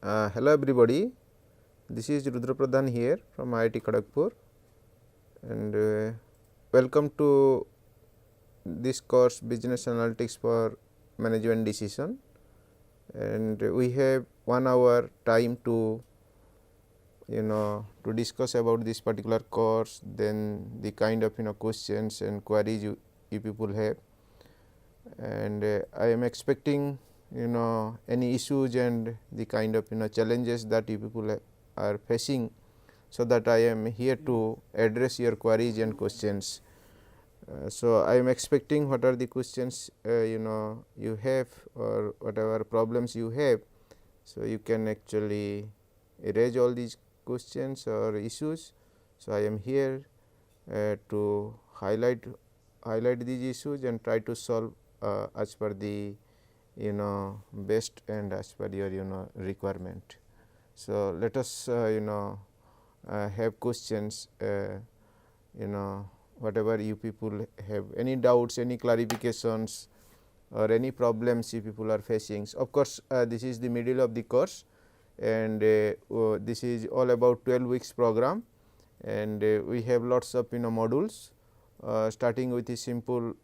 Hello everybody, this is Rudra Pradhan here from IIT Kharagpur, and welcome to this course Business Analytics for Management Decision, and we have 1 hour time to to discuss about this particular course, then the kind of questions and queries you people have, and I am expecting any issues and the kind of challenges that you people are facing, so that I am here to address your queries and questions. So I am expecting what are the questions you have, or whatever problems you have. So you can actually raise all these questions or issues. So I am here to highlight these issues and try to solve as per the best and as per your requirement. So let us have questions, whatever you people have any doubts, any clarifications, or any problems you people are facing. So of course, this is the middle of the course, and this is all about 12 weeks program, and we have lots of modules, starting with the simple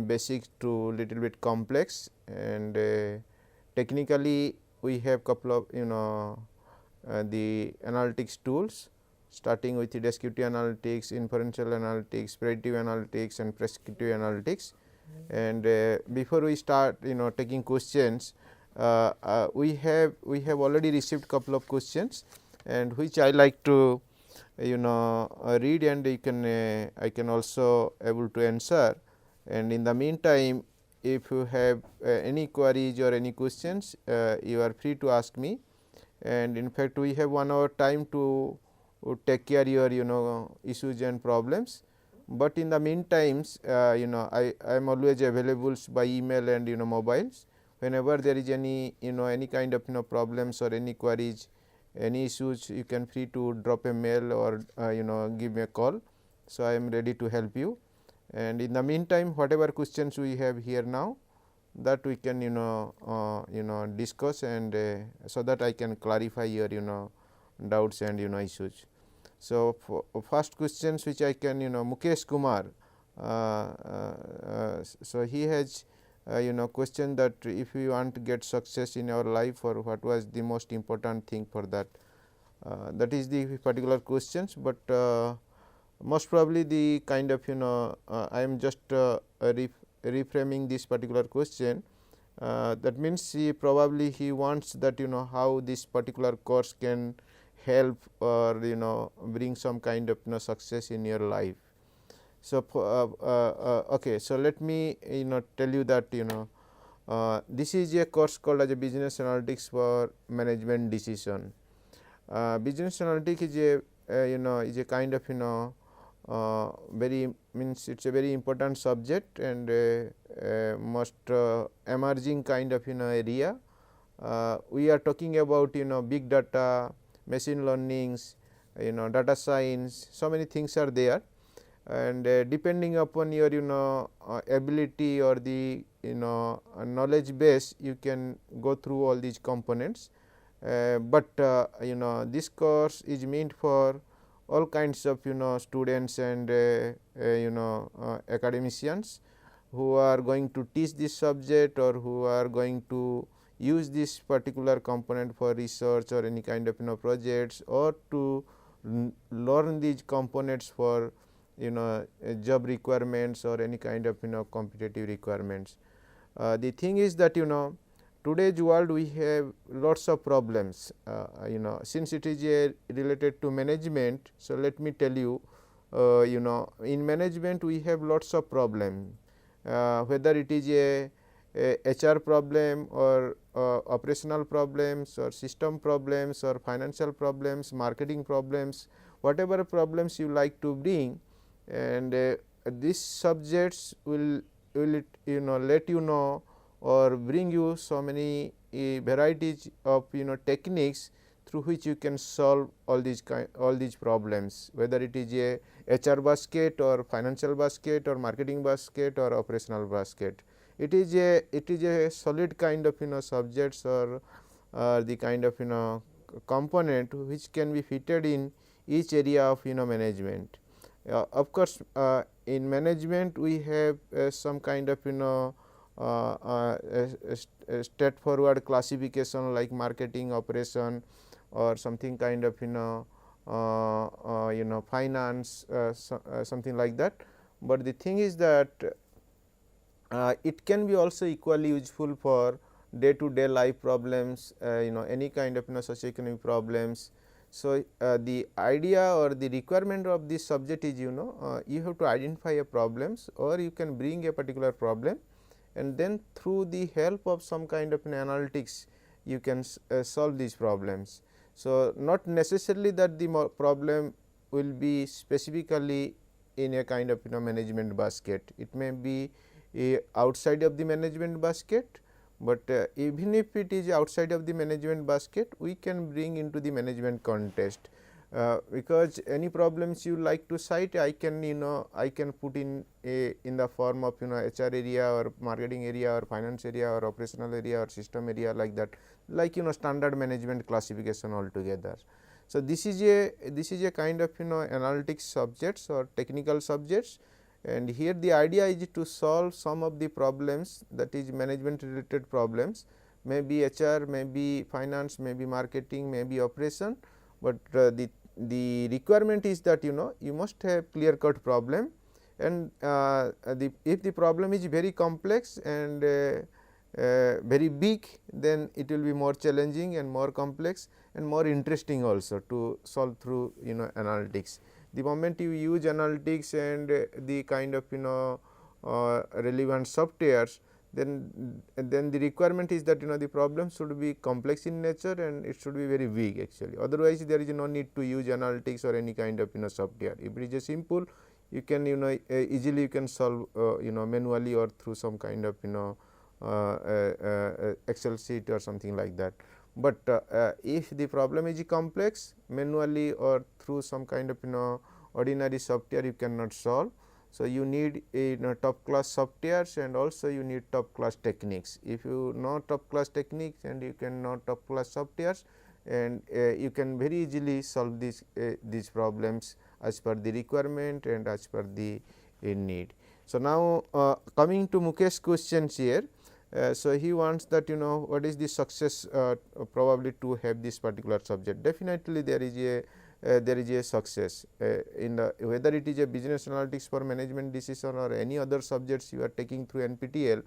basic to little bit complex, and technically we have couple of the analytics tools, starting with the descriptive analytics, inferential analytics, predictive analytics, and prescriptive analytics. And before we start taking questions, we have already received couple of questions, and which I like to read, and you can I can also able to answer. And in the meantime, if you have any queries or any questions, you are free to ask me. And in fact, we have 1 hour time to take care your issues and problems, but in the meantime I am always available by email and mobiles. Whenever there is any any kind of problems or any queries, any issues, you can free to drop a mail or give me a call. So I am ready to help you, and in the meantime, whatever questions we have here now, that we can discuss, and so that I can clarify your doubts and issues. So for first questions which I can Mukesh Kumar, so he has question that if you want to get success in your life, or what was the most important thing for that. That is the particular questions, but most probably the kind of I am just reframing this particular question. That means he wants that how this particular course can help or bring some kind of success in your life. So okay, so let me tell you that this is a course called as a Business Analytics for Management Decision. Business analytics is a is a kind of very means it's a very important subject, and most emerging kind of area. We are talking about big data, machine learnings, data science, so many things are there, and depending upon your ability or the knowledge base, you can go through all these components. But this course is meant for all kinds of students and academicians who are going to teach this subject, or who are going to use this particular component for research or any kind of projects, or to learn these components for job requirements or any kind of competitive requirements. The thing is that today's world we have lots of problems, since it is related to management. So let me tell you, in management we have lots of problem, whether it is a HR problem, or operational problems, or system problems, or financial problems, marketing problems, whatever problems you like to bring, and these subjects will let or bring you so many varieties of techniques through which you can solve all these problems, whether it is a HR basket, or financial basket, or marketing basket, or operational basket. It is a solid kind of subjects, or the kind of component which can be fitted in each area of management. Of course, in management we have some kind of a straightforward classification like marketing, operation, or something kind of finance, something like that. But the thing is that it can be also equally useful for day to day life problems, any kind of socioeconomic problems. So, the idea or the requirement of this subject is you have to identify a problems, or you can bring a particular problem, and then through the help of some kind of analytics you can solve these problems. So, not necessarily that the problem will be specifically in a kind of management basket. It may be outside of the management basket, but even if it is outside of the management basket, we can bring into the management context, because any problems you like to cite, I can I can put in the form of HR area or marketing area or finance area or operational area or system area, like that, like standard management classification altogether. So, this is a kind of analytics subjects or technical subjects, and here the idea is to solve some of the problems, that is management related problems, may be HR, may be finance, may be marketing, may be operation, but the requirement is that you must have clear cut problem, and if the problem is very complex and very big, then it will be more challenging and more complex and more interesting also to solve through analytics. The moment you use analytics and the kind of relevant softwares, then the requirement is that the problem should be complex in nature and it should be very big actually. Otherwise, there is no need to use analytics or any kind of software. If it is a simple, you can easily you can solve manually or through some kind of Excel sheet or something like that. But if the problem is complex, manually or through some kind of ordinary software you cannot solve. So, you need top class softwares, and also you need top class techniques. If you know top class techniques and you can know top class softwares, and you can very easily solve these problems as per the requirement and as per the need. So, now coming to Mukesh's questions here. So, he wants that what is the success probably to have this particular subject. Definitely there is a success in the, whether it is a business analytics for management decision or any other subjects you are taking through NPTEL.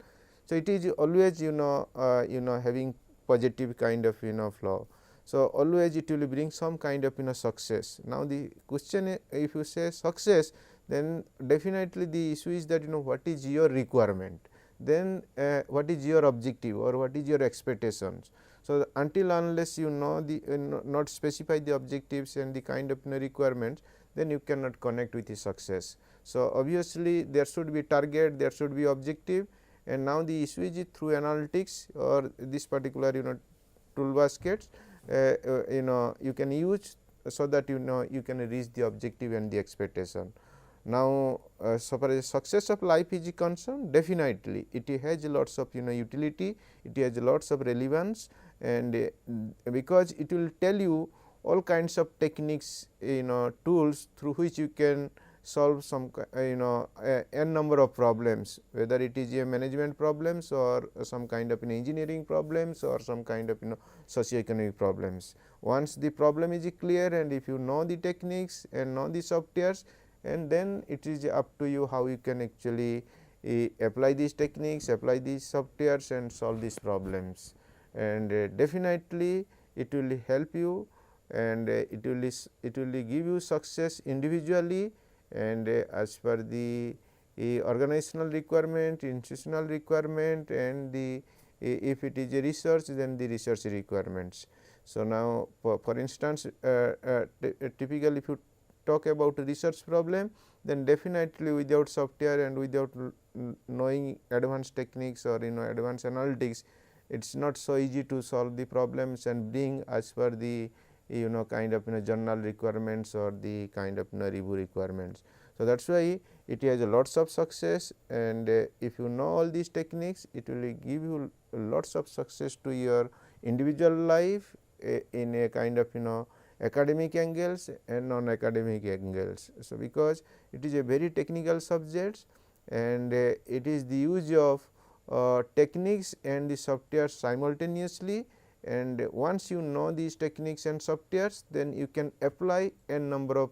So, it is always having positive kind of flow. So, always it will bring some kind of success. Now, the question, if you say success, then definitely the issue is that what is your requirement, then what is your objective or what is your expectations. So, until unless not specify the objectives and the kind of requirements, then you cannot connect with the success. So, obviously, there should be target, there should be objective, and now the issue is through analytics or this particular tool baskets you can use, so that you can reach the objective and the expectation. Now, so far as success of life is concerned, definitely it has lots of utility, it has lots of relevance, and because it will tell you all kinds of techniques, tools through which you can solve some n number of problems, whether it is a management problems or some kind of engineering problems or some kind of socioeconomic problems. Once the problem is clear, and if you know the techniques and know the softwares, and then it is up to you how you can actually apply these techniques, apply these softwares and solve these problems. And definitely it will help you, and it will give you success individually and as per the organizational requirement, institutional requirement, and the if it is a research, then the research requirements. So, now for instance, typically if you talk about a research problem, then definitely without software and without knowing advanced techniques or advanced analytics, it is not so easy to solve the problems and bring as per the kind of journal requirements or the kind of review requirements. So, that is why it has a lots of success, and if you know all these techniques, it will give you lots of success to your individual life, in a kind of academic angles and non-academic angles. So, because it is a very technical subject and it is the use of techniques and the software simultaneously, and once you know these techniques and softwares, then you can apply n number of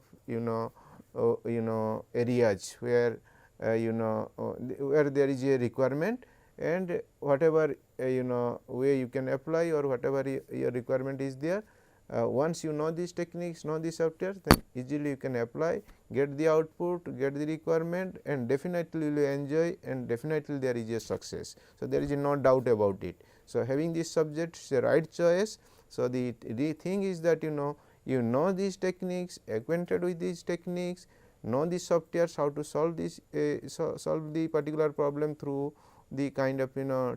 areas where where there is a requirement, and whatever way you can apply or whatever your requirement is there. Once you know these techniques, know the software, then easily you can apply, get the output, get the requirement, and definitely you will enjoy, and definitely there is a success. So, there is no doubt about it. So, having this subject is a right choice. So, the thing is that you know these techniques, acquainted with these techniques, know the softwares, how to solve this solve the particular problem through the kind of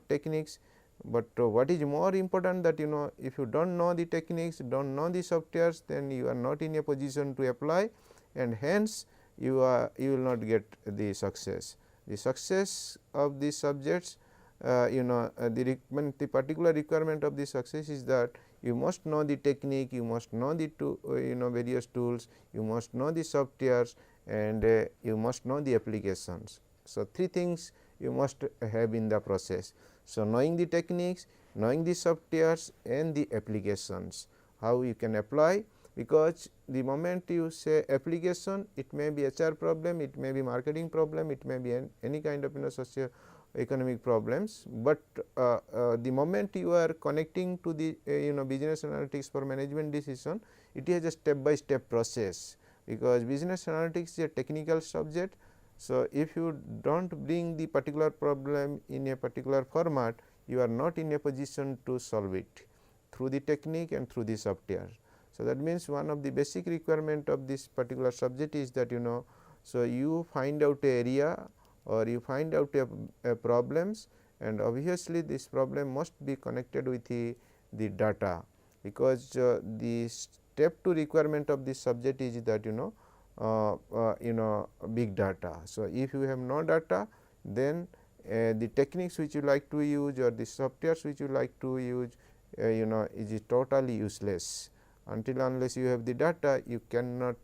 techniques. But what is more important, that if you do not know the techniques, do not know the softwares, then you are not in a position to apply, and hence you will not get the success. The success of these subjects, the particular requirement of the success is that you must know the technique, you must know the various tools, you must know the softwares, and you must know the applications. So, three things you must have in the process. So, knowing the techniques, knowing the softwares, and the applications, how you can apply, because the moment you say application, it may be HR problem, it may be marketing problem, it may be any kind of socio economic problems, but the moment you are connecting to the business analytics for management decision, it is a step by step process, because business analytics is a technical subject. So, if you do not bring the particular problem in a particular format, you are not in a position to solve it through the technique and through the software. So, that means one of the basic requirement of this particular subject is that so you find out a area or you find out a problems, and obviously this problem must be connected with the data, because the step 2 requirement of this subject is that big data. So, if you have no data, then the techniques which you like to use or the softwares which you like to use is totally useless. Until unless you have the data, you cannot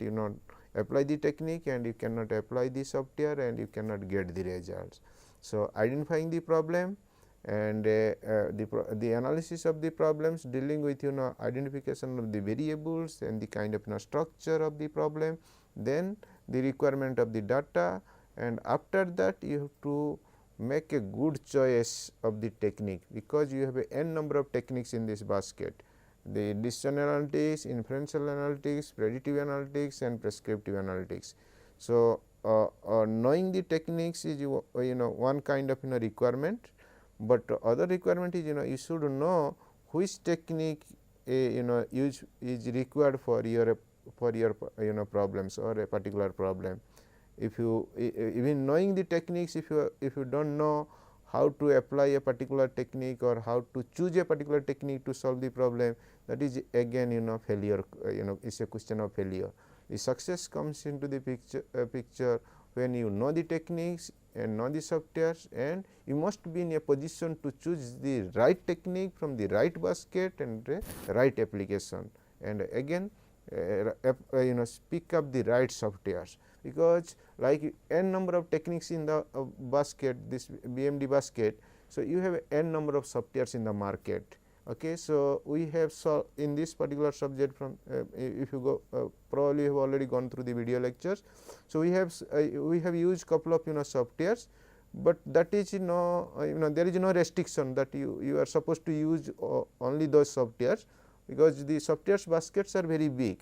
apply the technique, and you cannot apply the software, and you cannot get the results. So, identifying the problem and the analysis of the problems, dealing with identification of the variables and the kind of structure of the problem, then the requirement of the data, and after that you have to make a good choice of the technique, because you have a n number of techniques in this basket: the decision analytics, inferential analytics, predictive analytics, and prescriptive analytics. So, knowing the techniques is one kind of requirement, but other requirement is you should know which technique is required for your problems or a particular problem. If you even knowing the techniques, if you do not know how to apply a particular technique or how to choose a particular technique to solve the problem, that is again failure, is a question of failure. The success comes into the picture when you know the techniques and know the softwares, and you must be in a position to choose the right technique from the right basket and right application, and again pick up the right softwares, because like n number of techniques in the basket, this BMD basket. So, you have n number of softwares in the market. Okay. So, we have in this particular subject from if you go probably you have already gone through the video lectures. So, we have used couple of softwares, but that is there is no restriction that you are supposed to use only those softwares, because the softwares baskets are very big.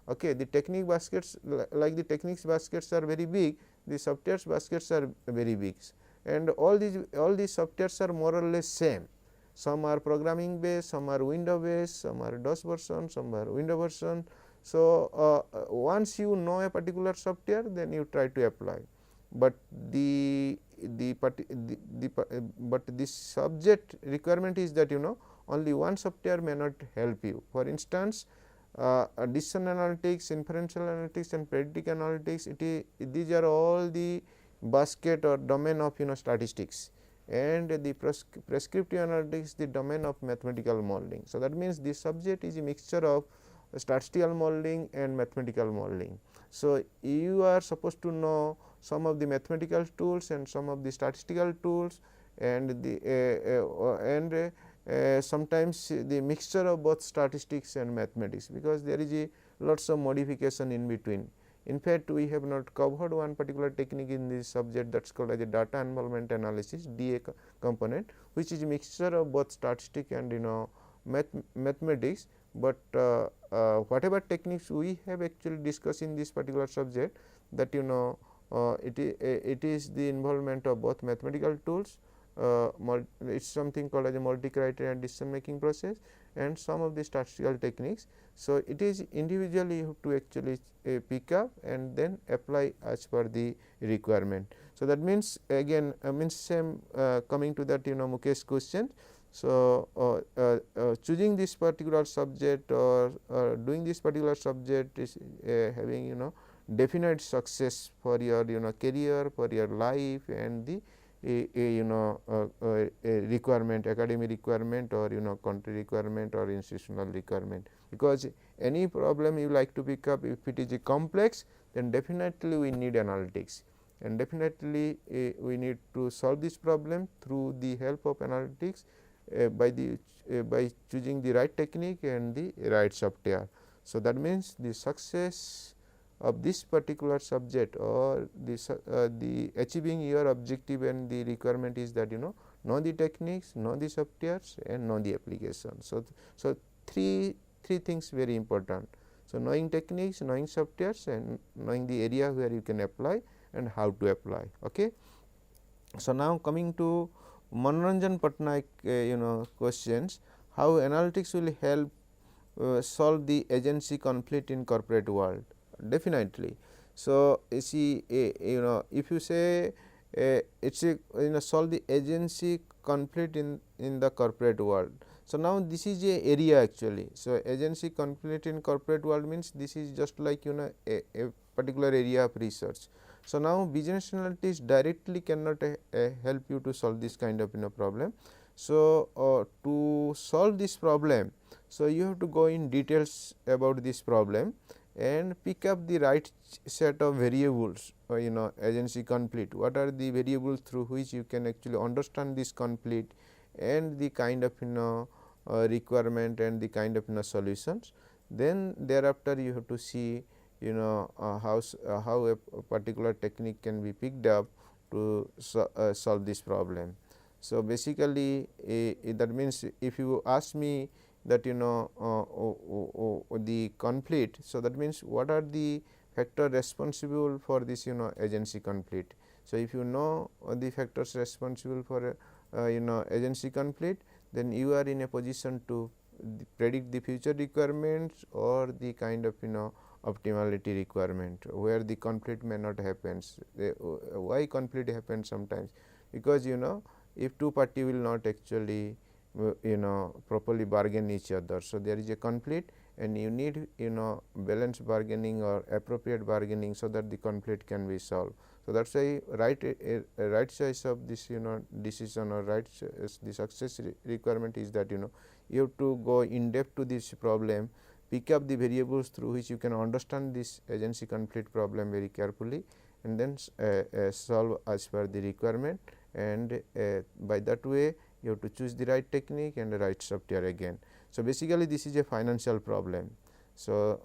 Okay. The technique baskets, like the techniques baskets are very big, the softwares baskets are very big, and all these softwares are more or less same. Some are programming based, some are window based, some are DOS version, some are window version. So, once you know a particular software, then you try to apply, but but this subject requirement is that only one software may not help you. For instance, decision analytics, inferential analytics, and predictive analytics, these are all the basket or domain of statistics, and the prescriptive analytics the domain of mathematical modeling. So, that means this subject is a mixture of statistical modeling and mathematical modeling. So, you are supposed to know some of the mathematical tools and some of the statistical tools, and the sometimes the mixture of both statistics and mathematics, because there is a lots of modification in between. In fact, we have not covered one particular technique in this subject, that is called as a data involvement analysis DA component, which is a mixture of both statistic and mathematics. But whatever techniques we have actually discussed in this particular subject, that it is the involvement of both mathematical tools, it is something called as a multi-criterion decision making process, and some of the statistical techniques. So, it is individually you have to actually pick up and then apply as per the requirement. So, that means again means same coming to that Mukesh question. So, choosing this particular subject or doing this particular subject is having definite success for your career, for your life, and the a requirement, academic requirement, or country requirement, or institutional requirement. Because any problem you like to pick up, if it is a complex, then definitely we need analytics, and definitely we need to solve this problem through the help of analytics by choosing the right technique and the right software. So, that means the success of this particular subject, or the achieving your objective and the requirement is that know the techniques, know the softwares, and know the application. So, three things very important. So, knowing techniques, knowing softwares, and knowing the area where you can apply and how to apply. Okay. So, now coming to Manoranjan Patnaik questions, how analytics will help solve the agency conflict in corporate world? Definitely. So, you see if you say it is a solve the agency conflict in the corporate world. So, now this is a area actually. So, agency conflict in corporate world means this is just like a particular area of research. So, now business analytics directly cannot help you to solve this kind of problem. So, to solve this problem, so you have to go in details about this problem and pick up the right set of variables, agency conflict. What are the variables through which you can actually understand this conflict, and the kind of requirement and the kind of solutions. Then thereafter you have to see how a particular technique can be picked up to solve this problem. So, basically that means if you ask me that the conflict. So, that means what are the factors responsible for this agency conflict. So, if you know the factors responsible for agency conflict, then you are in a position to predict the future requirements or the kind of optimality requirement where the conflict may not happen. Why conflict happens sometimes? Because if two party will not actually properly bargain each other. So, there is a conflict, and you need balanced bargaining or appropriate bargaining, so that the conflict can be solved. So, that is why right choice of this decision, or the success requirement is that you have to go in depth to this problem, pick up the variables through which you can understand this agency conflict problem very carefully, and then solve as per the requirement, and by that way you have to choose the right technique and the right software again. So, basically this is a financial problem. So,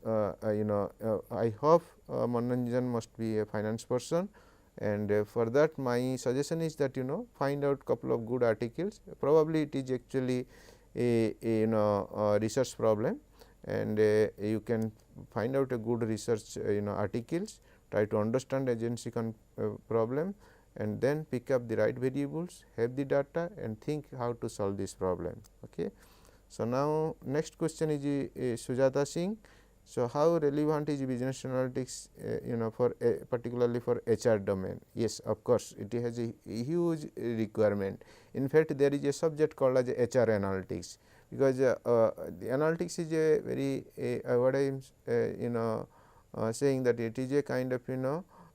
I hope Manoranjan must be a finance person, and for that my suggestion is that find out couple of good articles. Probably it is actually a research problem, and you can find out a good research articles, try to understand agency problem, and then pick up the right variables, have the data, and think how to solve this problem. Okay. So, now next question is Sujata Singh. So, how relevant is business analytics for particularly for HR domain? Yes, of course, it has a huge requirement. In fact, there is a subject called as HR analytics, because the analytics is a very what I am saying that it is a kind of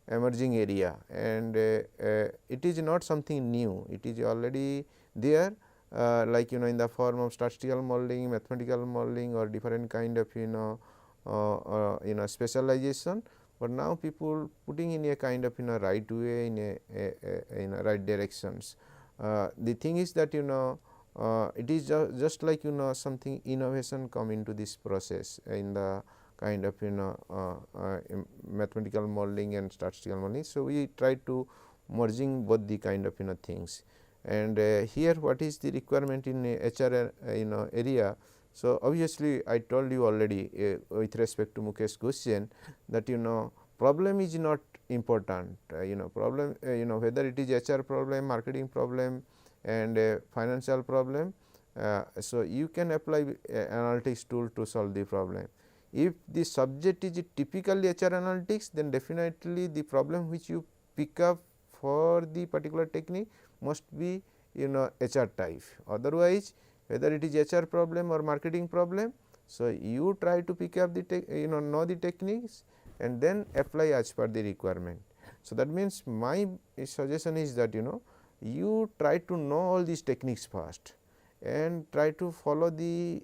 emerging area, and it is not something new, it is already there, like in the form of statistical modeling, mathematical modeling, or different kind of specialization. But now people putting in a kind of right way, in a right directions. The thing is that it is just like something innovation come into this process in the kind of mathematical modeling and statistical modeling. So, we try to merging both the kind of things, and here what is the requirement in HR area. So, obviously, I told you already with respect to Mukesh's question that problem is not important, problem whether it is HR problem, marketing problem, and financial problem. So, you can apply analytics tool to solve the problem. If the subject is typically HR analytics, then definitely the problem which you pick up for the particular technique must be HR type. Otherwise, whether it is HR problem or marketing problem, so you try to pick up the know the techniques and then apply as per the requirement. So, that means my suggestion is that you try to know all these techniques first and try to follow the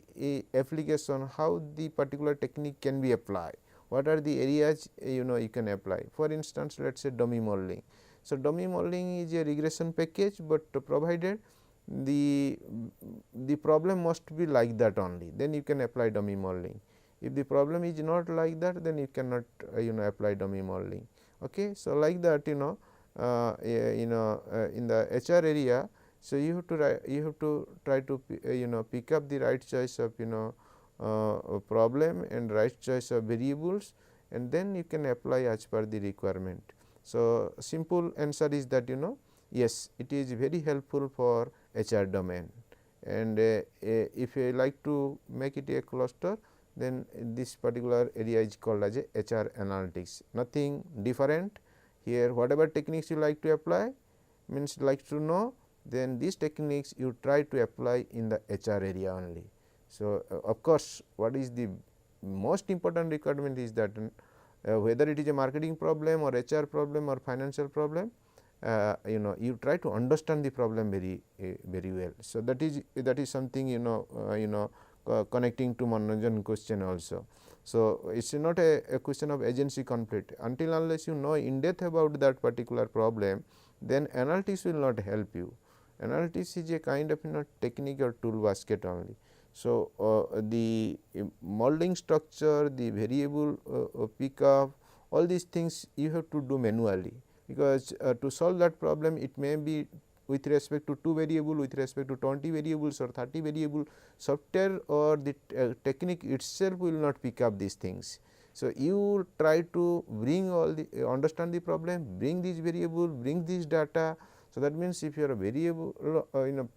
application, how the particular technique can be applied, what are the areas you can apply. For instance, let us say dummy modeling. So, dummy modeling is a regression package, but provided the problem must be like that only, then you can apply dummy modeling. If the problem is not like that, then you cannot apply dummy modeling. Okay. So, like that in the HR area. So, you have to try to pick up the right choice of problem and right choice of variables, and then you can apply as per the requirement. So, simple answer is that yes, it is very helpful for HR domain, and if you like to make it a cluster, then this particular area is called as a HR analytics, nothing different. Here whatever techniques you like to apply, means like to know, then these techniques you try to apply in the HR area only. So, of course, what is the most important requirement is that whether it is a marketing problem or HR problem or financial problem, you try to understand the problem very well. So, that is something connecting to Manojan question also. So, it is not a question of agency conflict, until unless you know in depth about that particular problem, then analytics will not help you. Analytics is a kind of technique or tool basket only. So, the modeling structure, the variable pickup, all these things you have to do manually, because to solve that problem it may be with respect to 2 variable, with respect to 20 variables or 30 variable, software or the technique itself will not pick up these things. So, you try to bring all the understand the problem, bring these variable, bring this data. So, that means, if your variable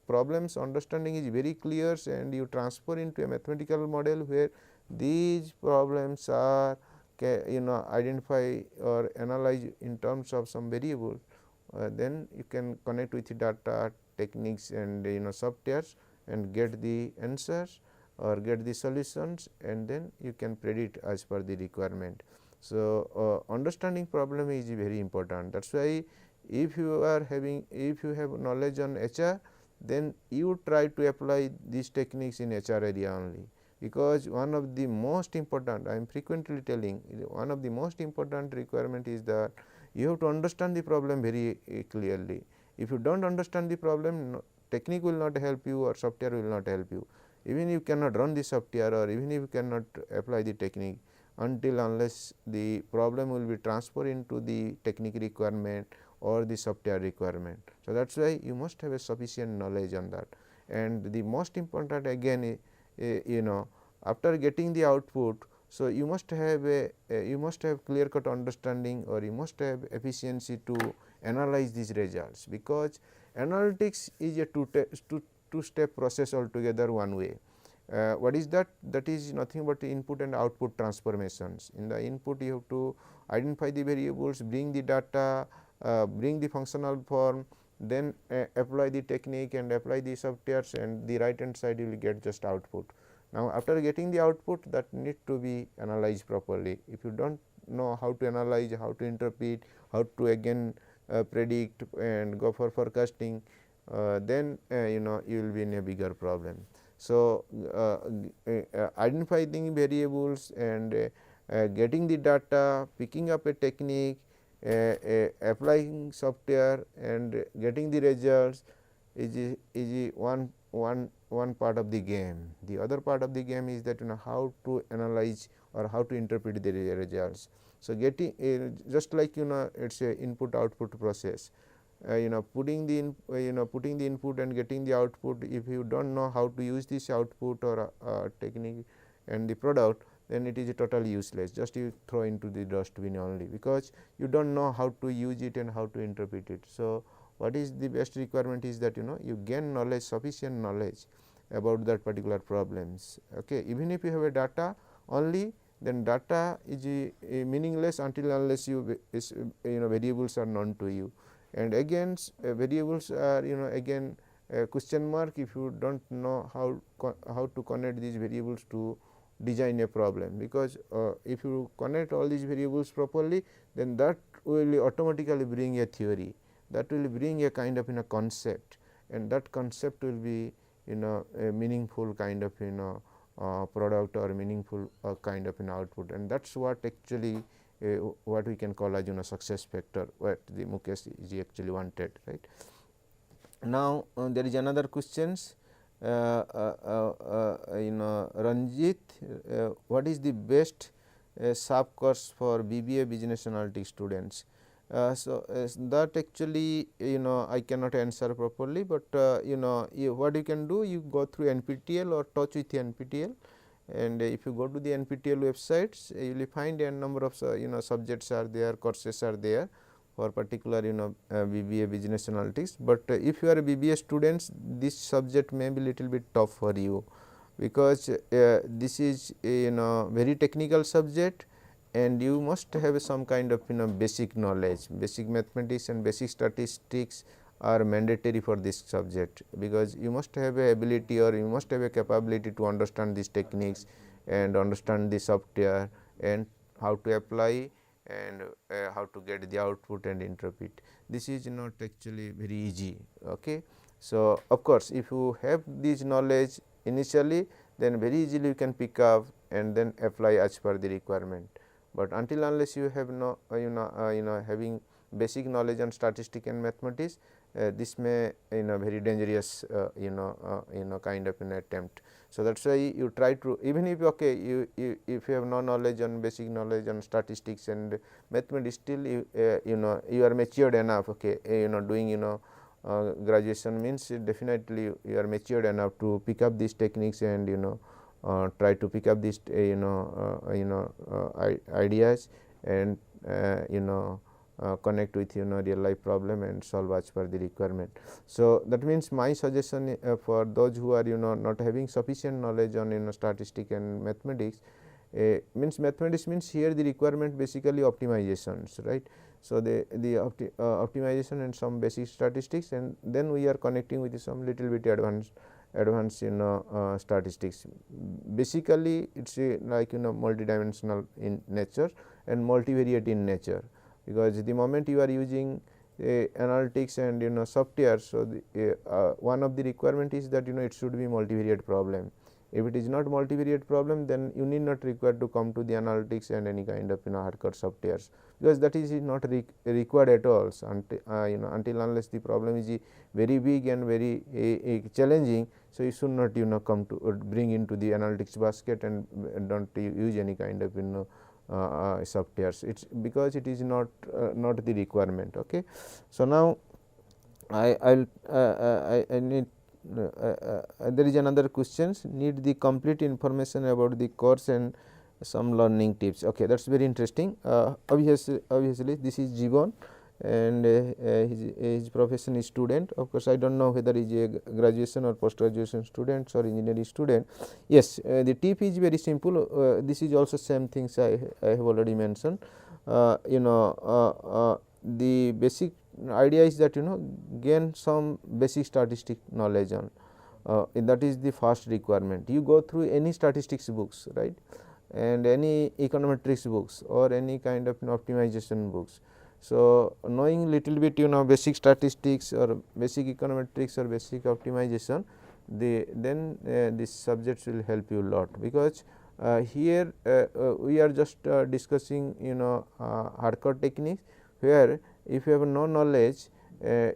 problems understanding is very clear and you transfer into a mathematical model where these problems are identify or analyze in terms of some variable, then you can connect with the data, techniques and softwares and get the answers or get the solutions, and then you can predict as per the requirement. So, understanding problem is very important. That is why if you have knowledge on HR, then you try to apply these techniques in HR area only, because one of the most important, I am frequently telling, one of the most important requirement is that you have to understand the problem very clearly. If you do not understand the problem, technique will not help you or software will not help you. Even you cannot run the software, or even if you cannot apply the technique, until unless the problem will be transferred into the technique requirement or the software requirement. So, that is why you must have a sufficient knowledge on that. And the most important again, after getting the output, so you must have clear cut understanding, or you must have efficiency to analyze these results, because analytics is a two step process altogether one way. What is that? That is nothing but input and output transformations. In the input, you have to identify the variables, bring the data, bring the functional form, then apply the technique and apply the softwares, and the right hand side you will get just output. Now, after getting the output, that need to be analyzed properly. If you do not know how to analyze, how to interpret, how to again predict and go for forecasting, then you will be in a bigger problem. So, identifying variables and getting the data, picking up a technique, applying software and getting the results is one part of the game. The other part of the game is that how to analyze or how to interpret the results. So, getting just like it is a input output process. Putting the input and getting the output, if you do not know how to use this output or technique and the product, then it is totally useless, just you throw into the dustbin only, because you do not know how to use it and how to interpret it. So, what is the best requirement is that you gain knowledge, sufficient knowledge about that particular problems. Okay. Even if you have a data only, then data is meaningless until unless you variables are known to you. And again variables are again a question mark if you do not know how to connect these variables to design a problem, because if you connect all these variables properly, then that will automatically bring a theory, that will bring a kind of concept, and that concept will be a meaningful kind of product or meaningful kind of output, and that is what actually what we can call as success factor, what the Mukesh is actually wanted, right. Now, there is another questions, Ranjit, what is the best sub course for BBA business analytics students? So, that actually I cannot answer properly, but what you can do, you go through NPTEL or touch with NPTEL, and if you go to the NPTEL websites, you will find a number of subjects are there, courses are there for particular BBA business analytics. But if you are a BBA students, this subject may be little bit tough for you, because this is a very technical subject, and you must have some kind of basic knowledge, basic mathematics and basic statistics are mandatory for this subject, because you must have a ability or you must have a capability to understand these techniques and understand the software and how to apply and how to get the output and interpret. This is not actually very easy. Okay. So, of course, if you have this knowledge initially, then very easily you can pick up and then apply as per the requirement, but until unless you have no having basic knowledge on statistics and mathematics, this may very dangerous kind of an attempt. So, that is why you try to, even if if you have no knowledge on basic knowledge on statistics and mathematics, still you are matured enough, doing graduation means definitely you are matured enough to pick up these techniques and try to pick up these ideas and connect with real life problem and solve as per the requirement. So, that means my suggestion for those who are not having sufficient knowledge on statistics and mathematics, means mathematics means here the requirement basically optimizations, right. So, the optimization and some basic statistics, and then we are connecting with some little bit advanced statistics. Basically, it is like multidimensional in nature and multivariate in nature, because the moment you are using analytics and software. So, the one of the requirement is that it should be multivariate problem. If it is not multivariate problem, then you need not require to come to the analytics and any kind of hardcore softwares, because that is not required at all. So, until unless the problem is very big and very challenging. So, you should not come to bring into the analytics basket and do not use any kind of softwares. It is because it is not the requirement. Okay. So, now I need there is another questions, need the complete information about the course and some learning tips. Okay, that is very interesting. Obviously this is Jivan, and his profession is student. Of course, I do not know whether he is a graduation or post graduation student or engineering student. Yes, the tip is very simple. This is also same things I have already mentioned. The basic idea is that gain some basic statistic knowledge on, that is the first requirement. You go through any statistics books, right. and any econometrics books or any kind of optimization books. So, knowing little bit basic statistics or basic econometrics or basic optimization, then these subjects will help you a lot, because here we are just discussing hardcore techniques, where if you have no knowledge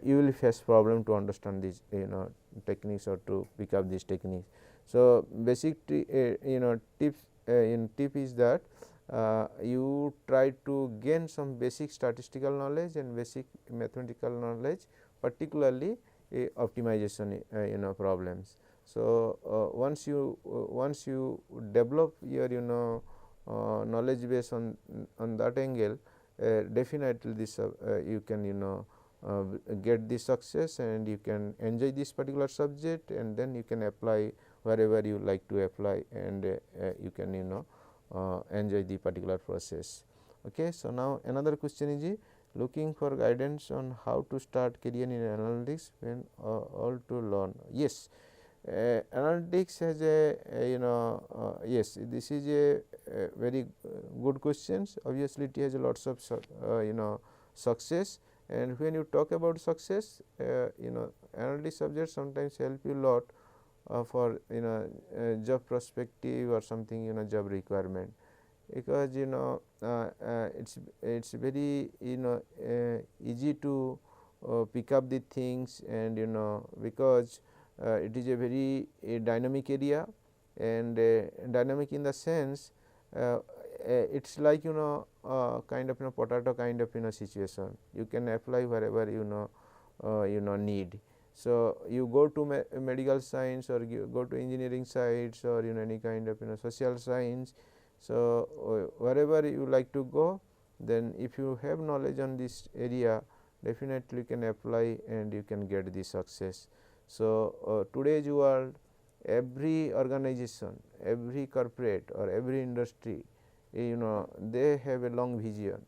you will face problem to understand these techniques or to pick up these techniques. So, basic tips in tip is that you try to gain some basic statistical knowledge and basic mathematical knowledge, particularly optimization problems. So, once you develop your knowledge base on that angle, definitely this you can get the success, and you can enjoy this particular subject, and then you can apply wherever you like to apply, and you can enjoy the particular process. Okay. So, now another question is looking for guidance on how to start career in analytics when all to learn. Yes, analytics has a yes, this is a very good questions. Obviously, it has a lots of success, and when you talk about success, analytics subjects sometimes help you lot for job perspective or something job requirement, because it's very easy to pick up the things, and because it is a very dynamic area, and dynamic in the sense it's like kind of potato kind of situation. You can apply wherever need. So, you go to medical science, or you go to engineering sides, or any kind of social science. So, wherever you like to go, then if you have knowledge on this area, definitely you can apply and you can get the success. So, today's world, every organization, every corporate or every industry, they have a long vision,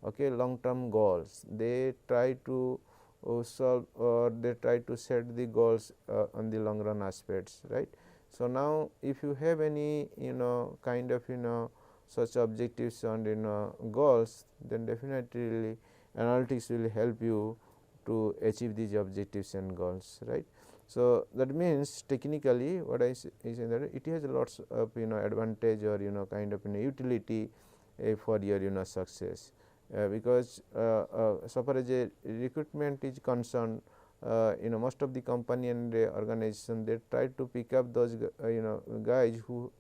okay, long term goals. They try to solve, or they try to set the goals on the long run aspects, right. So, now if you have any kind of such objectives and goals, then definitely analytics will help you to achieve these objectives and goals, right. So, that means technically what I say is that it has lots of advantage or kind of utility for your success, because so far as a recruitment is concerned, most of the company and organization, they try to pick up those guys who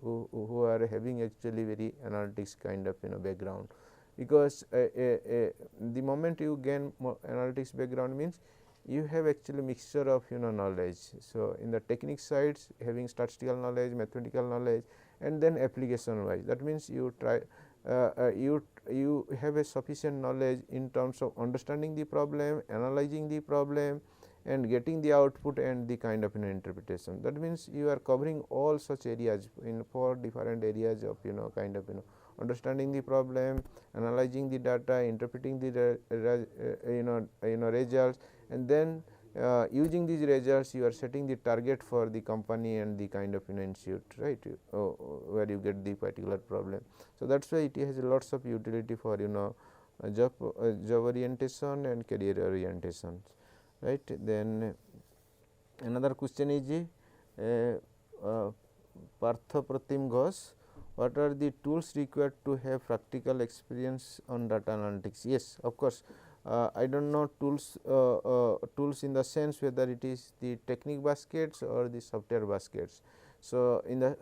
are having actually very analytics kind of background, because the moment you gain analytics background means you have actually mixture of knowledge. So, in the technique sides, having statistical knowledge, mathematical knowledge, and then application wise, that means you try you have a sufficient knowledge in terms of understanding the problem, analyzing the problem, and getting the output and the kind of interpretation. That means you are covering all such areas in 4 different areas of kind of understanding the problem, analyzing the data, interpreting the results, and then using these results you are setting the target for the company and the kind of institute, right, where you get the particular problem. So, that is why it has lots of utility for job orientation and career orientation, right. Then another question is Partha Pratim Ghosh, what are the tools required to have practical experience on data analytics? Yes, of course, I do not know tools in the sense whether it is the technique baskets or the software baskets. So, in the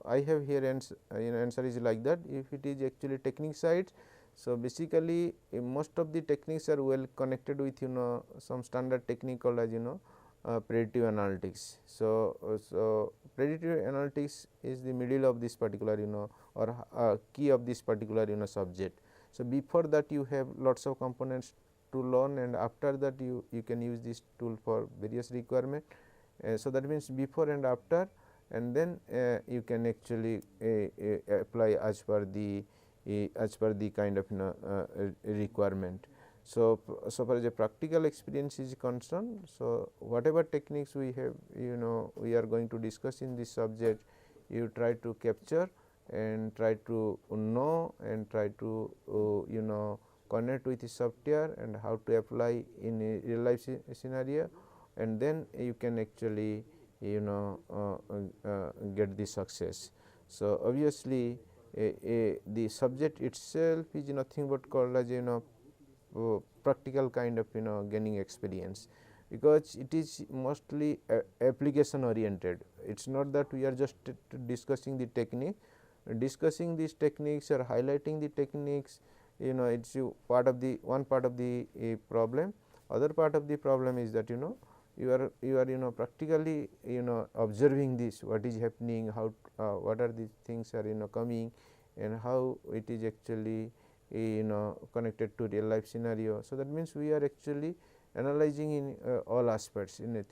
I have here answer is like that. If it is actually technique side, so basically most of the techniques are well connected with some standard technique called as predictive analytics. So, predictive analytics is the middle of this particular or key of this particular subject. So, before that you have lots of components to learn, and after that you can use this tool for various requirement. So, that means before and after, and then you can actually apply as per the kind of requirement. So, so far as a practical experience is concerned, so whatever techniques we have we are going to discuss in this subject, you try to capture and try to know and try to connect with the software and how to apply in a real life scenario, and then you can actually get the success. So, obviously, the subject itself is nothing but called as practical kind of gaining experience, because it is mostly application oriented. It is not that we are just discussing the technique, discussing these techniques or highlighting the techniques, it is part of the one part of the problem. Other part of the problem is that you are practically observing this, what is happening, how what are the things are coming, and how it is actually connected to real life scenario. So, that means we are actually analyzing in all aspects in a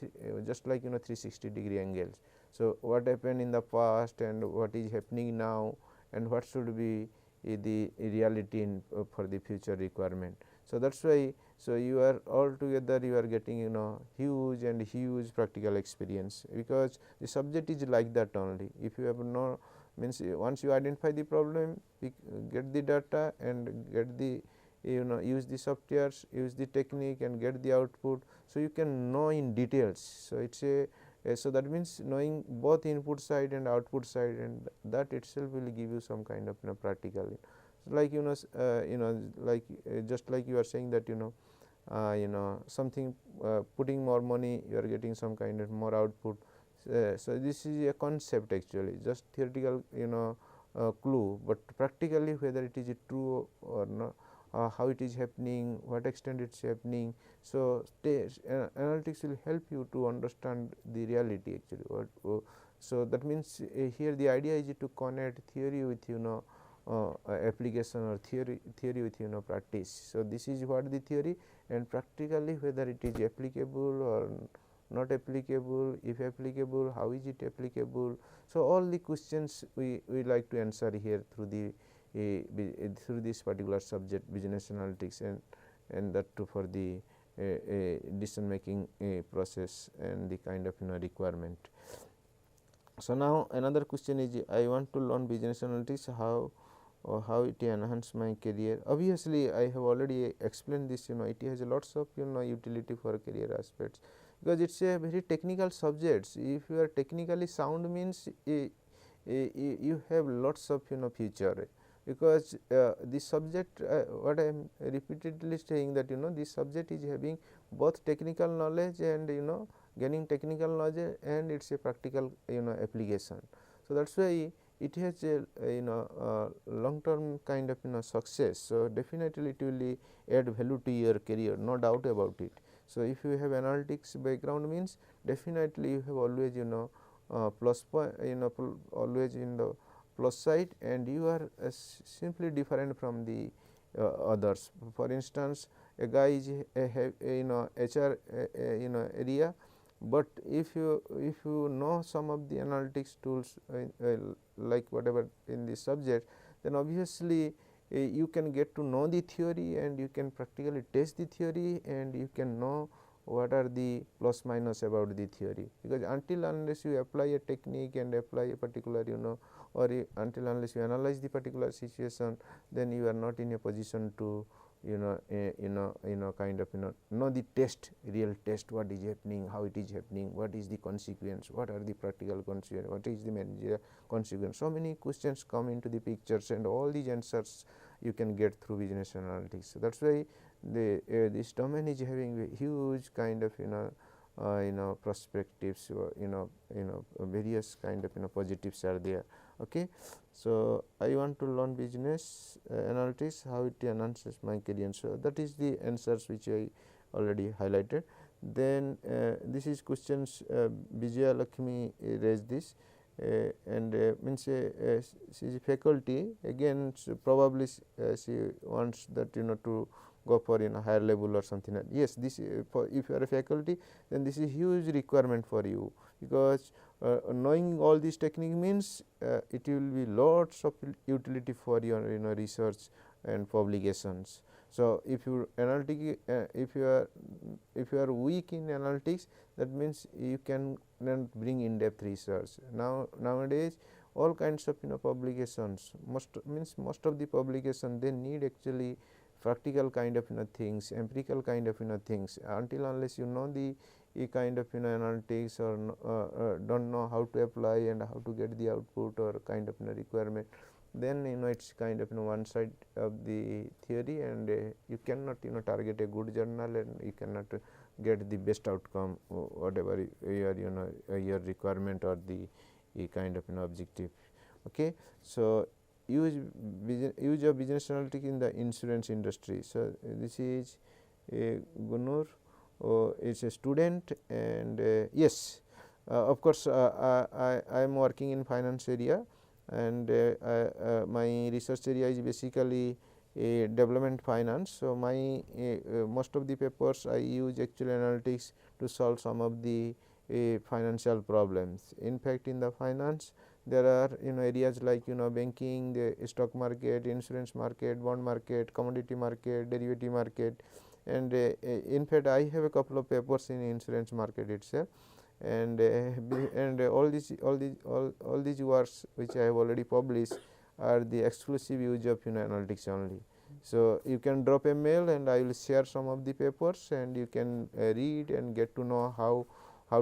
just like 360-degree angles. So, what happened in the past and what is happening now, and what should be the reality in for the future requirement. So, that is why, so you are all together you are getting huge and huge practical experience, because the subject is like that only. If you have no means once you identify the problem, get the data and get the use the softwares, use the technique and get the output. So, you can know in details. So, it is a so that means knowing both input side and output side, and that itself will give you some kind of practical. Like like just like you are saying that something putting more money, you are getting some kind of more output. So, this is a concept actually, just theoretical clue, but practically whether it is true or not, how it is happening, what extent it is happening. So, analytics will help you to understand the reality actually. So, that means here the idea is to connect theory with application, or theory with practice. So, this is what the theory, and practically whether it is applicable or not applicable, if applicable, how is it applicable. So, all the questions we like to answer here through the through this particular subject, business analytics, and that too for the decision making process and the kind of requirement. So, now another question is, I want to learn business analytics, how it enhance my career. Obviously, I have already explained this, it has lots of utility for career aspects, because it is a very technical subject. If you are technically sound, means you have lots of future, because this subject, what I am repeatedly saying that this subject is having both technical knowledge and gaining technical knowledge, and it is a practical application. So, that is why it has a long term kind of success. So, definitely it will add value to your career, no doubt about it. So, if you have analytics background, means definitely you have always plus point, always in the plus side, and you are simply different from the others. For instance, a guy is HR area, but if you know some of the analytics tools like whatever in the subject, then obviously you can get to know the theory, and you can practically test the theory, and you can know what are the plus minus about the theory, because until unless you apply a technique and apply a particular or until unless you analyze the particular situation, then you are not in a position to kind of know the test, real test, what is happening, how it is happening, what is the consequence, what are the practical consequence, what is the managerial consequence. So many questions come into the pictures, and all these answers you can get through business analytics. So, that is why this domain is having a huge kind of perspectives, various kind of positives are there. Okay. So, I want to learn business analytics, how it enhances my career. So, that is the answers which I already highlighted. Then this is questions Vijaya Lakshmi raised this, and means she is a faculty, again so probably she wants that to go for higher level or something like. Yes, this for if you are a faculty, then this is huge requirement for you, because knowing all these technique means it will be lots of utility for your research and publications. So, if you analytic if you are weak in analytics, that means you can not bring in depth research. Nowadays all kinds of publications. Most of the publication they need actually practical kind of things, empirical kind of things. Until unless you know the kind of analytics or don't know how to apply and how to get the output or kind of requirement, then it's kind of one side of the theory, and you cannot target a good journal, and you cannot get the best outcome whatever your requirement or the kind of objective. Okay. So, use of business analytics in the insurance industry. So, this is Gunur is a student, and yes, of course, I am working in finance area, and my research area is basically development finance. So, my most of the papers I use actual analytics to solve some of the financial problems. In fact, in the finance there are areas like banking, the stock market, insurance market, bond market, commodity market, derivative market, and in fact I have a couple of papers in insurance market itself, and all these works which I have already published are the exclusive use of analytics only. So, you can drop a mail and I will share some of the papers, and you can read and get to know how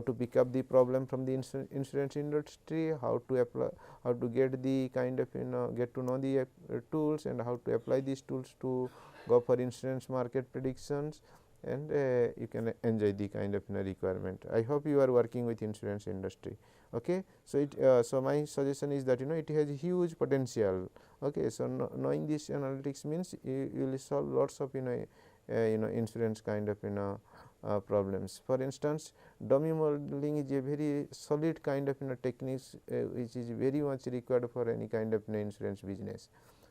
to pick up the problem from the insurance industry, how to apply, how to get the kind of get to know the tools, and how to apply these tools to go for insurance market predictions, and you can enjoy the kind of requirement. I hope you are working with insurance industry. Okay. So, so my suggestion is that it has huge potential. Okay. So, knowing this analytics means you will solve lots of insurance kind of problems. For instance, dummy modeling is a very solid kind of techniques which is very much required for any kind of insurance business,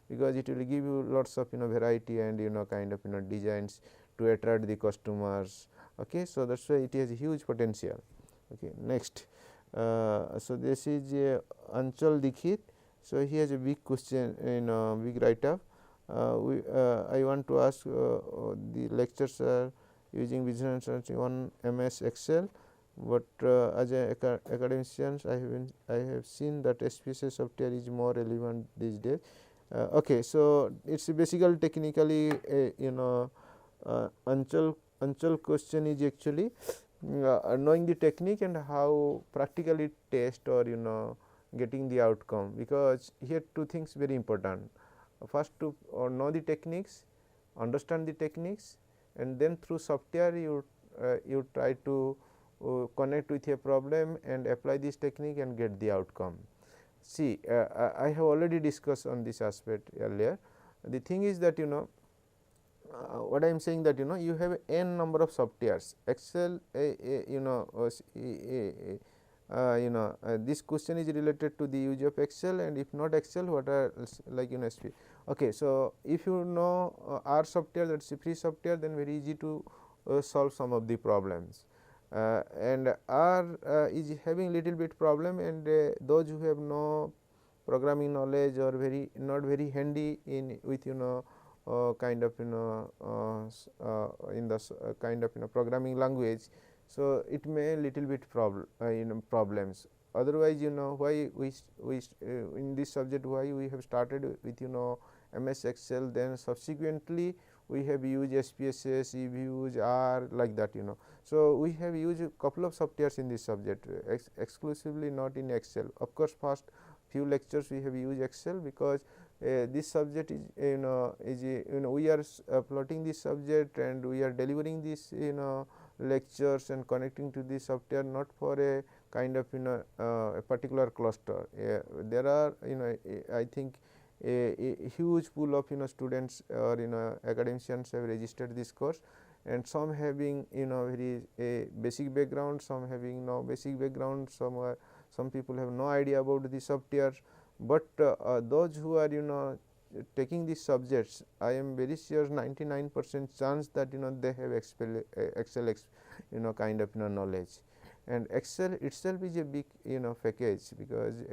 because it will give you lots of variety and kind of designs to attract the customers. Okay. So, that is why it has a huge potential. Okay. Next, so this is Anchal Dikshit. So, he has a big question big write up. I want to ask the lectures are using business analytics on MS Excel, but as a academicians I have seen that SPSS software is more relevant these days. Okay. So, it is basically technically Anchal question is actually knowing the technique and how practically test or getting the outcome, because here two things very important. First, to know the techniques, understand the techniques, and then through software you try to connect with a problem and apply this technique and get the outcome. See, I have already discussed on this aspect earlier. The thing is that what I am saying that you have n number of softwares. Excel this question is related to the use of Excel, and if not Excel, what are like SP. Okay. So, if you know R software, that is a free software, then very easy to solve some of the problems, and R is having little bit problem, and those who have no programming knowledge or not very handy in with kind of in the kind of programming language. So, it may little bit problems. Otherwise, why we in this subject, why we have started with MS Excel, then subsequently we have used SPSS, we use R, like that. So, we have used a couple of softwares in this subject exclusively not in Excel. Of course, first few lectures we have used Excel, because this subject is we are plotting this subject, and we are delivering this lectures and connecting to this software not for a kind of a particular cluster. There are I think a huge pool of students or academicians have registered this course, and some having very basic background, some having no basic background, some people have no idea about the software, but those who are taking these subjects, I am very sure 99% chance that they have Excel kind of knowledge. And Excel itself is a big package, because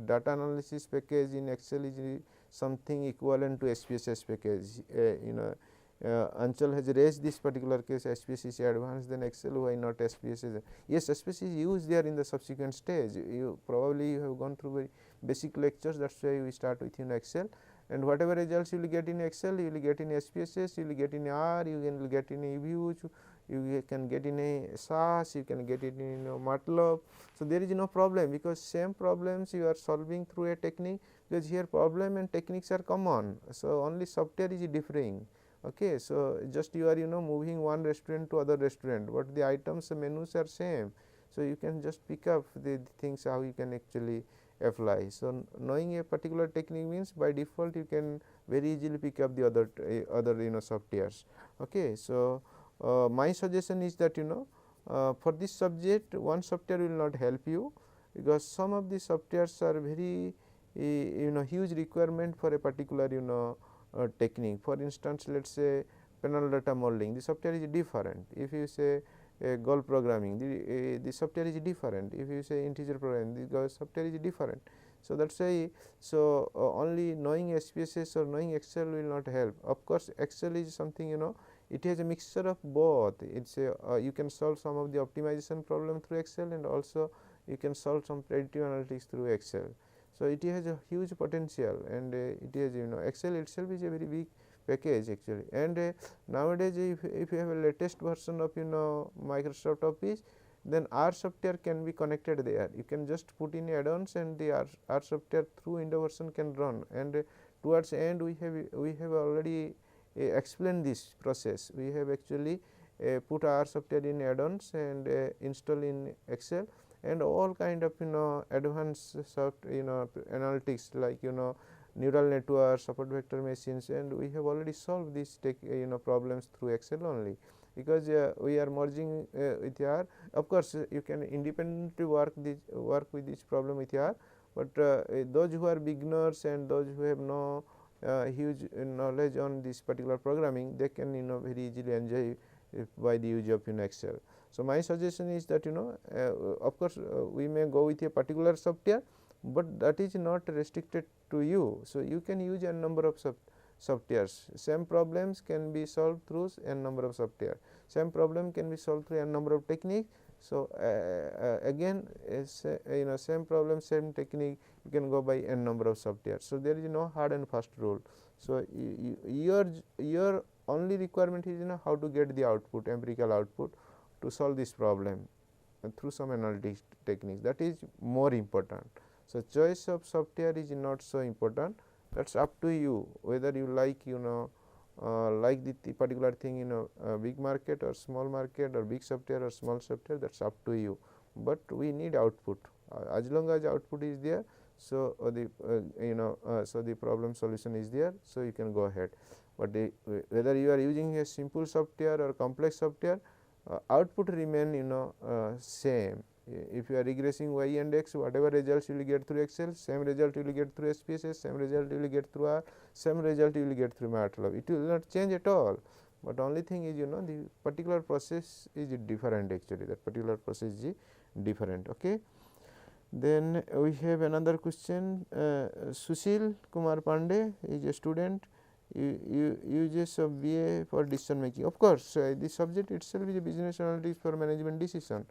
data analysis package in Excel is something equivalent to SPSS package. Anchal has raised this particular case, SPSS is advanced than Excel, why not SPSS? Yes, SPSS is used there in the subsequent stage. You probably have gone through basic lectures. That is why we start with Excel, and whatever results you will get in Excel, you will get in SPSS, you will get in R, you will get in EView, you can get in a SAS, you can get it in MATLAB. So, there is no problem, because same problems you are solving through a technique, because here problem and techniques are common. So, only software is differing. Okay. So, just you are moving one restaurant to other restaurant, but the items menus are same. So, you can just pick up the things how you can actually apply. So, knowing a particular technique means by default you can very easily pick up the other softwares. Okay. So, my suggestion is that for this subject one software will not help you, because some of the softwares are very huge requirement for a particular technique. For instance, let us say panel data modeling, the software is different. If you say goal programming, the software is different. If you say integer programming, the software is different. So, that is why only knowing SPSS or knowing Excel will not help. Of course, Excel is something it has a mixture of both. It is a you can solve some of the optimization problem through Excel, and also you can solve some predictive analytics through Excel. So, it has a huge potential, and it is Excel itself is a very big package actually. And nowadays if you have a latest version of Microsoft Office, then R software can be connected there. You can just put in add-ons, and the R software through window version can run. And towards end we have already explained this process. We have actually put R software in add-ons and install in Excel, and all kind of advanced analytics like neural networks, support vector machines, and we have already solved these problems through Excel only, because we are merging with R. Of course, you can independently work with this problem with R, but those who are beginners and those who have no huge knowledge on this particular programming, they can very easily enjoy by the use of Excel. So, my suggestion is that of course, we may go with a particular software, but that is not restricted to you. So, you can use n number of softwares. Same problems can be solved through n number of software. Same problem can be solved through n number of techniques. So, again same problem, same technique, you can go by n number of software. So, there is no hard and fast rule. So, your only requirement is how to get the output, empirical output, to solve this problem through some analytics techniques. That is more important. So, choice of software is not so important. That is up to you, whether you like like the particular thing in a big market or small market, or big software or small software, that is up to you. But we need output. As long as output is there, so so the problem solution is there. So, you can go ahead. But whether you are using a simple software or complex software, output remain same. If you are regressing y and x, whatever results you will get through Excel, same result you will get through SPSS, same result you will get through R, same result you will get through MATLAB. It will not change at all, but only thing is the particular process is different actually, that particular process is different. Okay. Then we have another question. Sushil Kumar Pandey is a student. Uses of BA for decision making. Of course, the subject itself is a business analytics for management decision,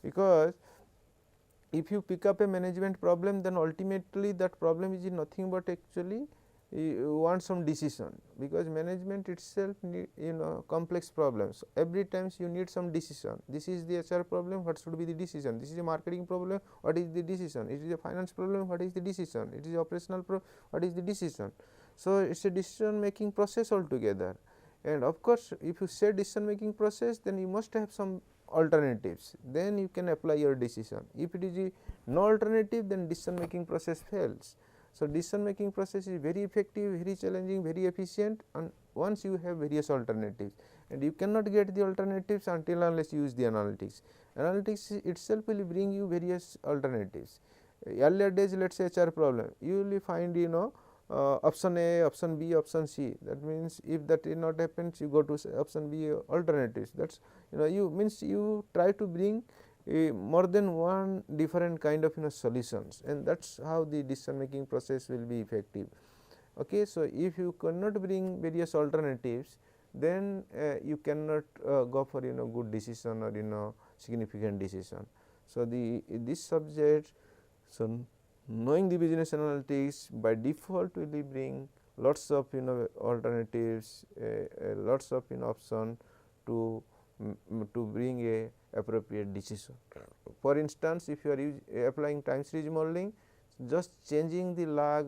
because if you pick up a management problem, then ultimately that problem is nothing but actually you want some decision, because management itself need complex problems. Every times you need some decision. This is the HR problem, what should be the decision? This is a marketing problem, what is the decision? It is a finance problem, what is the decision? It is a operational problem, what is the decision? So, it is a decision making process altogether, and of course, if you say decision making process, then you must have some alternatives, then you can apply your decision. If it is no alternative, then decision making process fails. So, decision making process is very effective, very challenging, very efficient, and once you have various alternatives, and you cannot get the alternatives until unless you use the analytics. Analytics itself will bring you various alternatives. Earlier days, let us say HR problem, you will find option A, option B, option C. That means, if that is not happens, you go to option B alternatives. That is you try to bring more than one different kind of solutions, and that is how the decision making process will be effective. Okay. So, if you cannot bring various alternatives, then you cannot go for good decision or significant decision. So, this subject, so knowing the business analytics by default will bring lots of alternatives, lots of option to to bring a appropriate decision. For instance, if you are applying time series modeling, just changing the log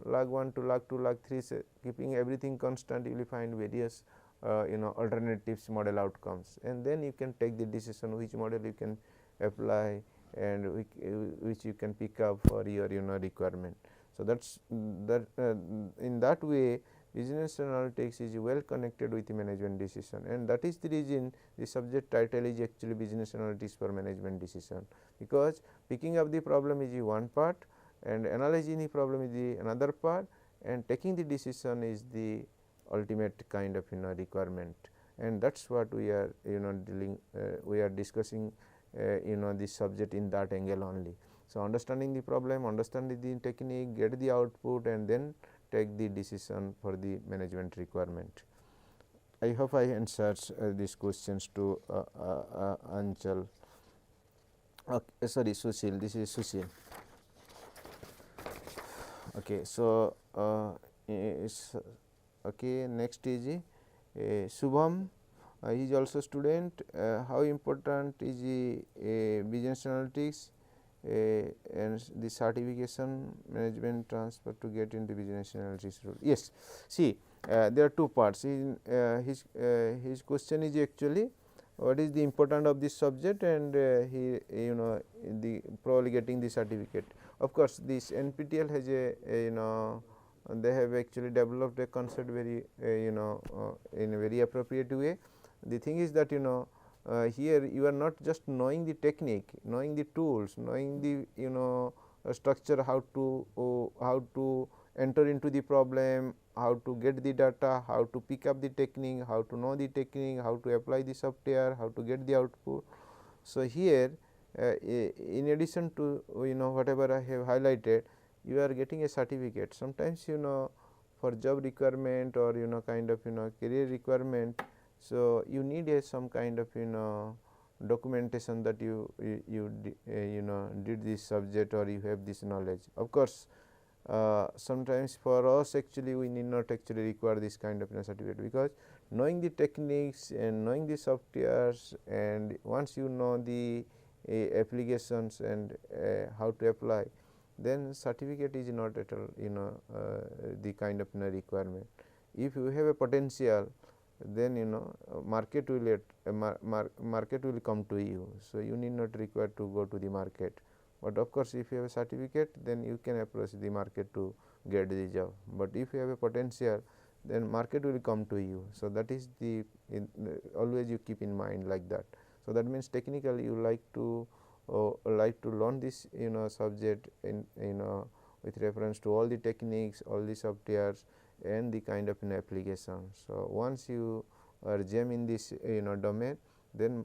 log 1 to log 2 log 3, keeping everything constant, you will find various alternatives model outcomes, and then you can take the decision which model you can apply and which you can pick up for your requirement. So, that is that in that way business analytics is well connected with the management decision, and that is the reason the subject title is actually business analytics for management decision, because picking up the problem is the one part and analyzing the problem is the another part, and taking the decision is the ultimate kind of requirement, and that is what we are dealing we are discussing this subject in that angle only. So, understanding the problem, understanding the technique, get the output, and then take the decision for the management requirement. I hope I answered these questions to Anchal. Okay, sorry, Sushil. This is Sushil. Okay, so okay. Next is Shubham. He is also student. How important is business analytics and the certification management transfer to get into business analytics role? Yes, see, there are two parts. His question is actually what is the importance of this subject, and he the probably getting the certificate. Of course, this NPTEL has a they have actually developed a concept very in a very appropriate way. The thing is that here you are not just knowing the technique, knowing the tools, knowing the structure, how to enter into the problem, how to get the data, how to pick up the technique, how to know the technique, how to apply the software, how to get the output. So, here in addition to whatever I have highlighted, you are getting a certificate. Sometimes for job requirement or kind of career requirement. So, you need some kind of documentation that you did this subject or you have this knowledge. Of course, sometimes for us actually we need not actually require this kind of certificate, because knowing the techniques and knowing the softwares, and once you know the applications and how to apply, then certificate is not at all the kind of requirement. If you have a potential, then market will market will come to you. So, you need not require to go to the market, but of course, if you have a certificate, then you can approach the market to get the job, but if you have a potential, then market will come to you. So, that is the always you keep in mind like that. So, that means technically you like to learn this subject in with reference to all the techniques, all the softwares and the kind of application. So, once you are gem in this domain, then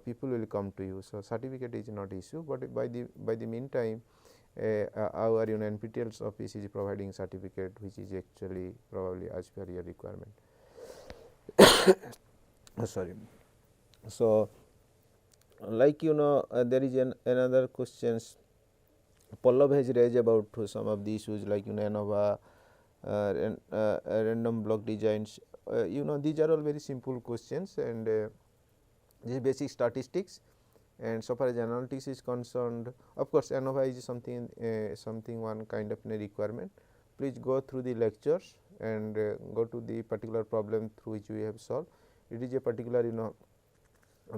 people will come to you. So, certificate is not issue, but by the meantime our NPTEL's office is providing certificate, which is actually probably as per your requirement. Sorry. So, like there is another questions Pallav has raised about some of the issues like ANOVA, random block designs. These are all very simple questions, and this basic statistics, and so far as analytics is concerned, of course, ANOVA is something one kind of a requirement. Please go through the lectures and go to the particular problem through which we have solved. It is a particular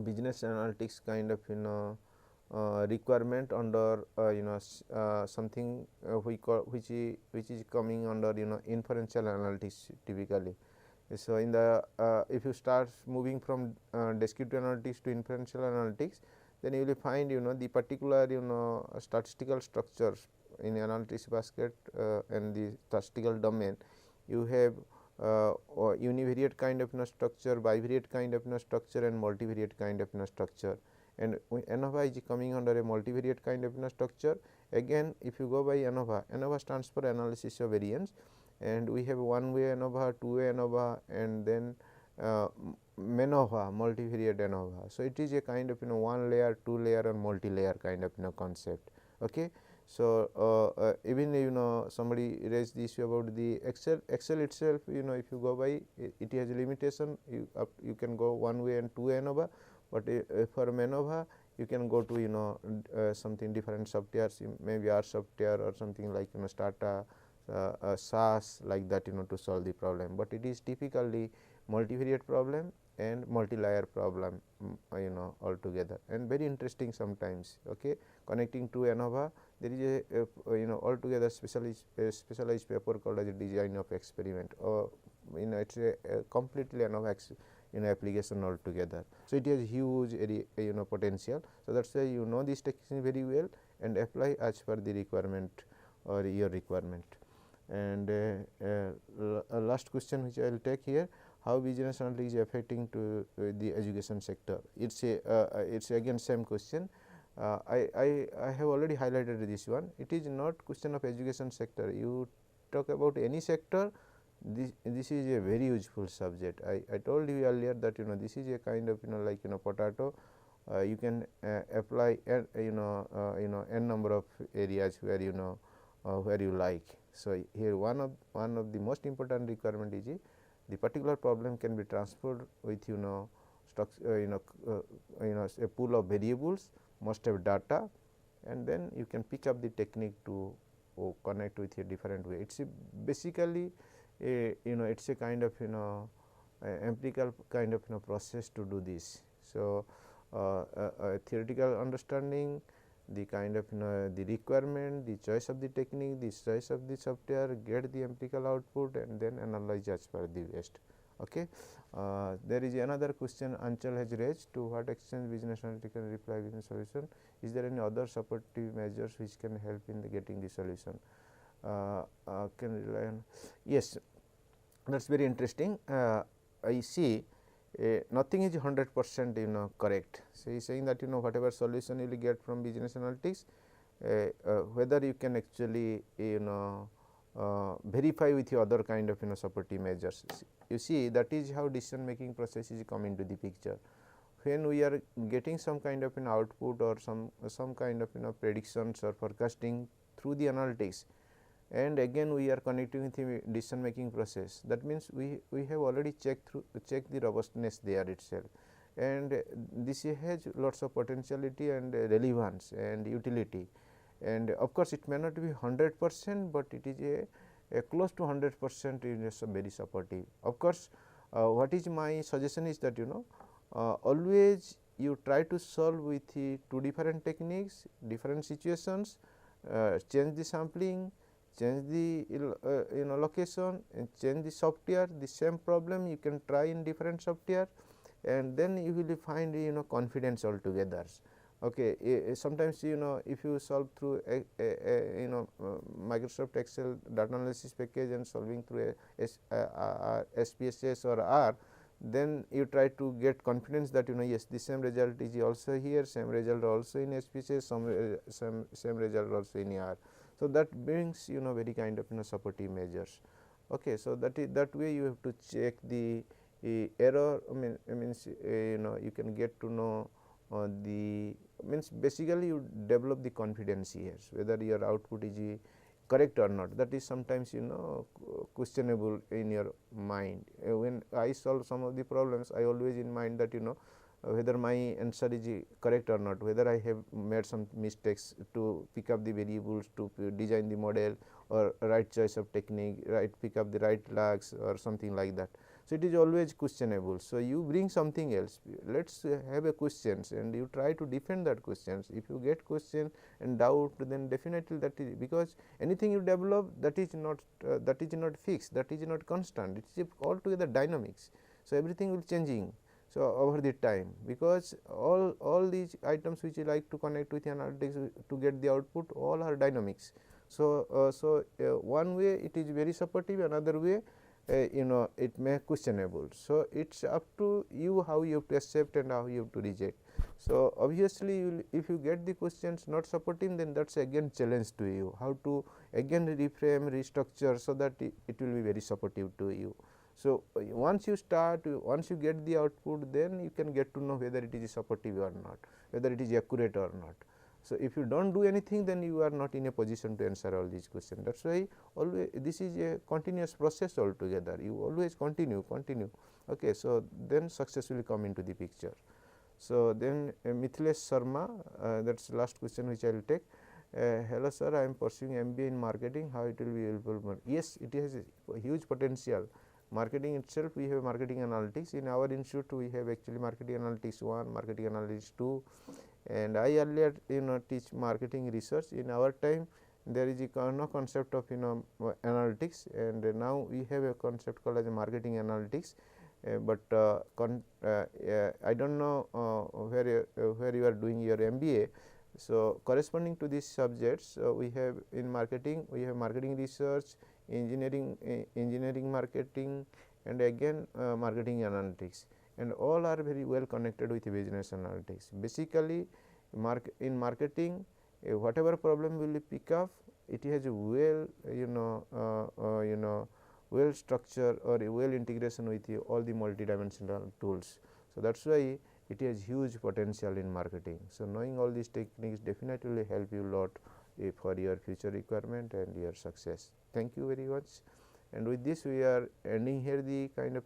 business analytics kind of requirement under something which is coming under inferential analytics typically. So, in the if you start moving from descriptive analytics to inferential analytics, then you will find the particular statistical structures in analytics basket and the statistical domain. You have univariate kind of structure, bivariate kind of structure, and multivariate kind of structure, and ANOVA is coming under a multivariate kind of structure. Again, if you go by ANOVA, ANOVA stands for analysis of variance, and we have one way ANOVA, two way ANOVA, and then MANOVA, multivariate ANOVA. So, it is a kind of one layer, two layer, and multi layer kind of concept. Okay. So, even somebody raised the issue about the Excel itself, if you go by it has a limitation, you can go one way and 2 ANOVA, but for MANOVA you can go to something different softwares, maybe R software or something like Stata, SAS, like that to solve the problem, but it is typically multivariate problem and multi-layer problem altogether, and very interesting sometimes. Okay, connecting to ANOVA, there is a altogether specialized paper called as a design of experiment, or it is a completely ANOVA application altogether. So, it has huge area, potential. So, that is why this technique very well and apply as per the requirement or your requirement. And last question which I will take here, how business analytics is affecting to the education sector. It's again same question. I have already highlighted this one. It is not question of education sector. You talk about any sector, this is a very useful subject. I told you earlier that this is a kind of like potato. You can apply n number of areas where where you like. So, here one of the most important requirement is the particular problem can be transferred with a pool of variables, must have data, and then you can pick up the technique to connect with a different way. It is basically it is a kind of empirical kind of process to do this. So, theoretical understanding, the kind of the requirement, the choice of the technique, the choice of the software, get the empirical output and then analyze as per the best. Okay. There is another question Anchal has raised, to what extent business analytics can reply business solution. Is there any other supportive measures which can help in getting the solution? Can rely on, yes, that is very interesting. I see nothing is 100% correct. So, he is saying that whatever solution you will get from business analytics, whether you can actually verify with your other kind of supportive measures. You see, that is how decision making process is come into the picture. When we are getting some kind of output or some kind of predictions or forecasting through the analytics, and again we are connecting with the decision making process, that means we have already checked the robustness there itself, and this has lots of potentiality and relevance and utility, and of course, it may not be 100%, but it is a close to 100% is very supportive. Of course, what is my suggestion is that always you try to solve with the two different techniques, different situations, change the sampling, change the location, and change the software. The same problem you can try in different software, and then you will find confidence altogether. Okay. Sometimes if you solve through a Microsoft Excel data analysis package and solving through a SPSS or R, then you try to get confidence that yes, the same result is also here, same result also in SPSS, same result also in R. So, that brings very kind of supportive measures. Okay. So, that way you have to check the error, means you can get to know the means basically you develop the confidence here, whether your output is correct or not. That is sometimes questionable in your mind. When I solve some of the problems, I always in mind that whether my answer is correct or not, whether I have made some mistakes to pick up the variables, to design the model, or right choice of technique, pick up the right lags or something like that. So, it is always questionable. So, you bring something else, let us have a questions and you try to defend that questions. If you get question and doubt, then definitely that is, because anything you develop, that is not fixed, that is not constant, it is altogether dynamics. So, everything will changing. So, over the time, because all these items which you like to connect with analytics to get the output, all are dynamics. So, one way it is very supportive, another way it may questionable. So, it is up to you how you have to accept and how you have to reject. So, obviously, if you get the questions not supportive, then that is again challenge to you, how to again reframe, restructure, so that it will be very supportive to you. So, once you start, once you get the output, then you can get to know whether it is supportive or not, whether it is accurate or not. So, if you do not do anything, then you are not in a position to answer all these questions. That is why always this is a continuous process altogether, you always continue. Okay. So, then success will come into the picture. So, then Mithilesh Sharma, that is the last question which I will take. Hello sir, I am pursuing MBA in marketing, how it will be helpful? Yes, it has a huge potential. Marketing itself, we have marketing analytics. In our institute, we have actually marketing analytics 1, marketing analytics 2, and I earlier teach marketing research. In our time, there is no concept of analytics, and now we have a concept called as marketing analytics. But I do not know where you are doing your MBA. So, corresponding to these subjects, we have in marketing, we have marketing research, engineering marketing, and again marketing analytics, and all are very well connected with business analytics. Basically, in marketing, whatever problem will you pick up, it has a well well structure or a well integration with all the multidimensional tools. So, that is why it has huge potential in marketing. So, knowing all these techniques definitely will help you lot for your future requirement and your success. Thank you very much. And with this, we are ending here the kind of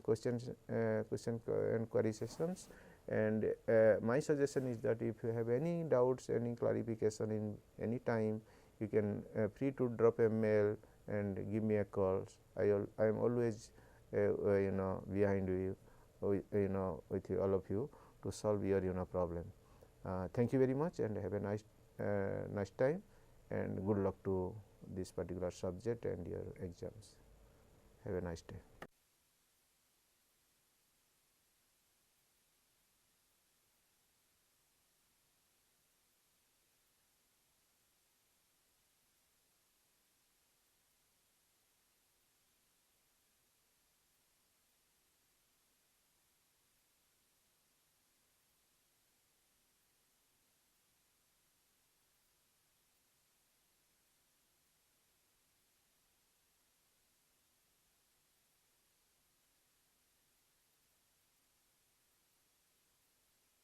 question and query sessions. And my suggestion is that if you have any doubts, any clarification in any time, you can free to drop a mail and give me a call. I am always behind you, with all of you to solve your problem. Thank you very much, and have a nice time, and good luck to this particular subject and your exams. Have a nice day.